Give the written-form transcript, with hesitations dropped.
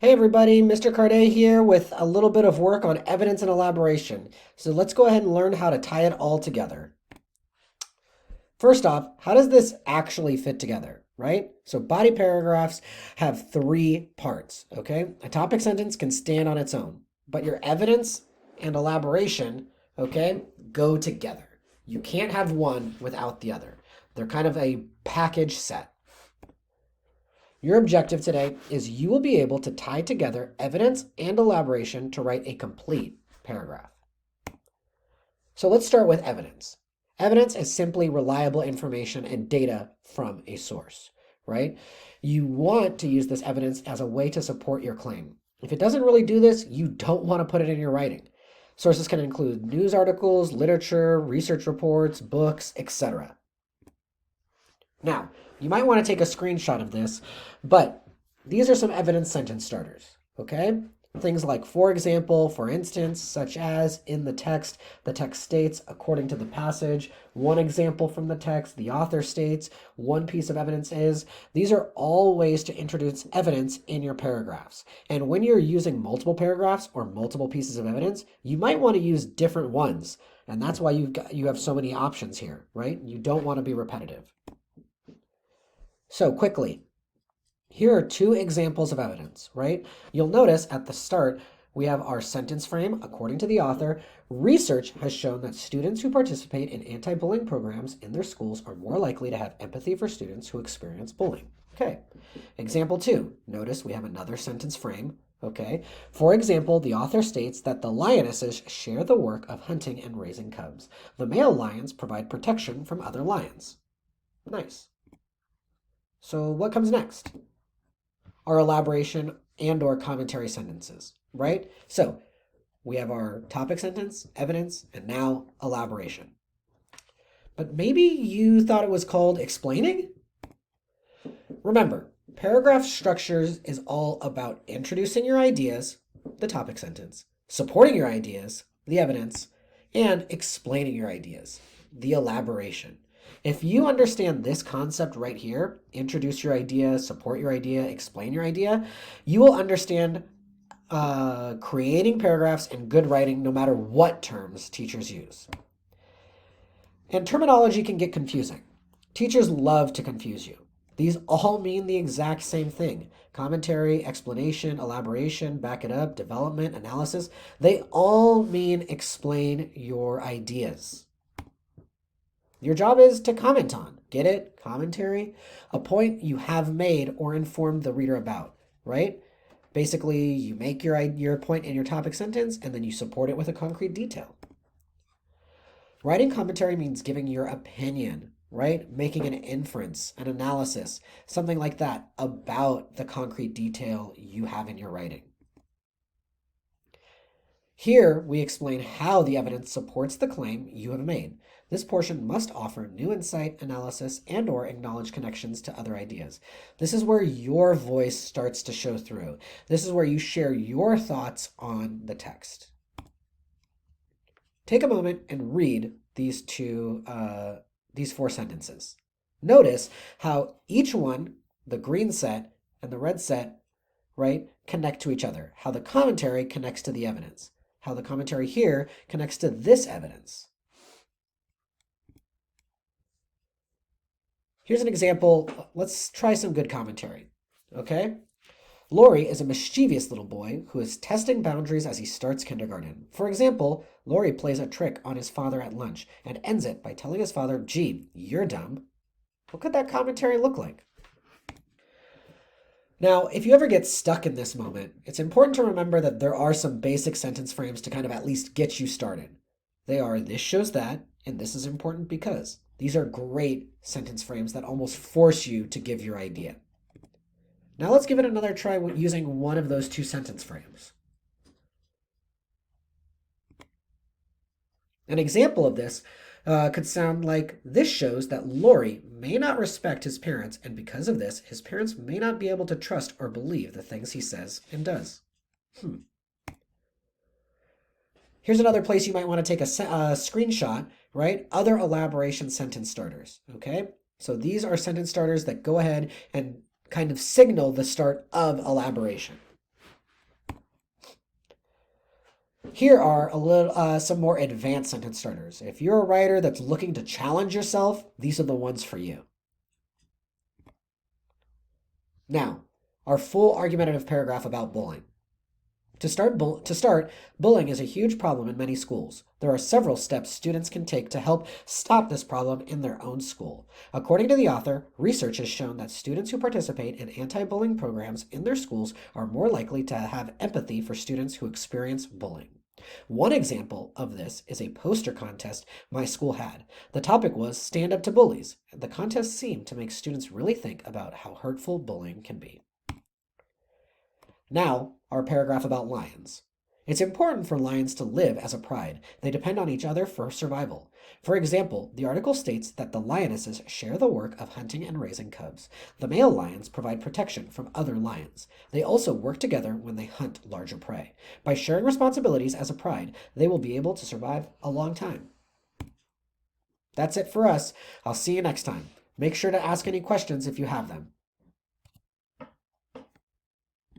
Hey everybody, Mr. Cardet here with a little bit of work on evidence and elaboration. So let's go ahead and learn how to tie it all together. First off, how does this actually fit together, right? So body paragraphs have three parts, okay? A topic sentence can stand on its own, but your evidence and elaboration, okay, go together. You can't have one without the other. They're kind of a package set. Your objective today is you will be able to tie together evidence and elaboration to write a complete paragraph. So let's start with evidence. Evidence is simply reliable information and data from a source, right? You want to use this evidence as a way to support your claim. If it doesn't really do this, you don't want to put it in your writing. Sources can include news articles, literature, research reports, books, etc. Now, you might want to take a screenshot of this, but these are some evidence sentence starters, okay? Things like for example, for instance, such as in the text states according to the passage, one example from the text, the author states, one piece of evidence is. These are all ways to introduce evidence in your paragraphs. And when you're using multiple paragraphs or multiple pieces of evidence, you might want to use different ones. And that's why you have so many options here, right? You don't want to be repetitive. So quickly, here are two examples of evidence, right? You'll notice at the start, we have our sentence frame. According to the author, research has shown that students who participate in anti-bullying programs in their schools are more likely to have empathy for students who experience bullying. Okay. Example two, notice we have another sentence frame. Okay. For example, the author states that the lionesses share the work of hunting and raising cubs. The male lions provide protection from other lions. Nice. So what comes next? Our elaboration and or commentary sentences, right? So we have our topic sentence, evidence, and now elaboration. But maybe you thought it was called explaining? Remember, paragraph structures is all about introducing your ideas, the topic sentence, supporting your ideas, the evidence, and explaining your ideas, the elaboration. If you understand this concept right here, introduce your idea, support your idea, explain your idea, you will understand creating paragraphs and good writing no matter what terms teachers use. And terminology can get confusing. Teachers love to confuse you. These all mean the exact same thing. Commentary, explanation, elaboration, back it up, development, analysis. They all mean explain your ideas. Your job is to comment on. Get it? Commentary? A point you have made or informed the reader about, right? Basically, you make your point in your topic sentence and then you support it with a concrete detail. Writing commentary means giving your opinion, right? Making an inference, an analysis, something like that about the concrete detail you have in your writing. Here, we explain how the evidence supports the claim you have made. This portion must offer new insight, analysis, and or acknowledge connections to other ideas. This is where your voice starts to show through. This is where you share your thoughts on the text. Take a moment and read these four sentences. Notice how each one, the green set and the red set, right, connect to each other. How the commentary connects to the evidence. How the commentary here connects to this evidence. Here's an example. Let's try some good commentary. Okay? Laurie is a mischievous little boy who is testing boundaries as he starts kindergarten. For example, Laurie plays a trick on his father at lunch and ends it by telling his father, "Gee, you're dumb." What could that commentary look like? Now, if you ever get stuck in this moment, it's important to remember that there are some basic sentence frames to kind of at least get you started. They are this shows that, and this is important because. These are great sentence frames that almost force you to give your idea. Now let's give it another try using one of those two sentence frames. An example of this could sound like this shows that Laurie may not respect his parents, and because of this, his parents may not be able to trust or believe the things he says and does. Here's another place you might want to take a screenshot, right? Other elaboration sentence starters, okay? So these are sentence starters that go ahead and kind of signal the start of elaboration. Here are some more advanced sentence starters. If you're a writer that's looking to challenge yourself, these are the ones for you. Now, our full argumentative paragraph about bullying. To start, bullying is a huge problem in many schools. There are several steps students can take to help stop this problem in their own school. According to the author, research has shown that students who participate in anti-bullying programs in their schools are more likely to have empathy for students who experience bullying. One example of this is a poster contest my school had. The topic was Stand Up to Bullies. The contest seemed to make students really think about how hurtful bullying can be. Now, our paragraph about lions. It's important for lions to live as a pride. They depend on each other for survival. For example, the article states that the lionesses share the work of hunting and raising cubs. The male lions provide protection from other lions. They also work together when they hunt larger prey. By sharing responsibilities as a pride, they will be able to survive a long time. That's it for us. I'll see you next time. Make sure to ask any questions if you have them.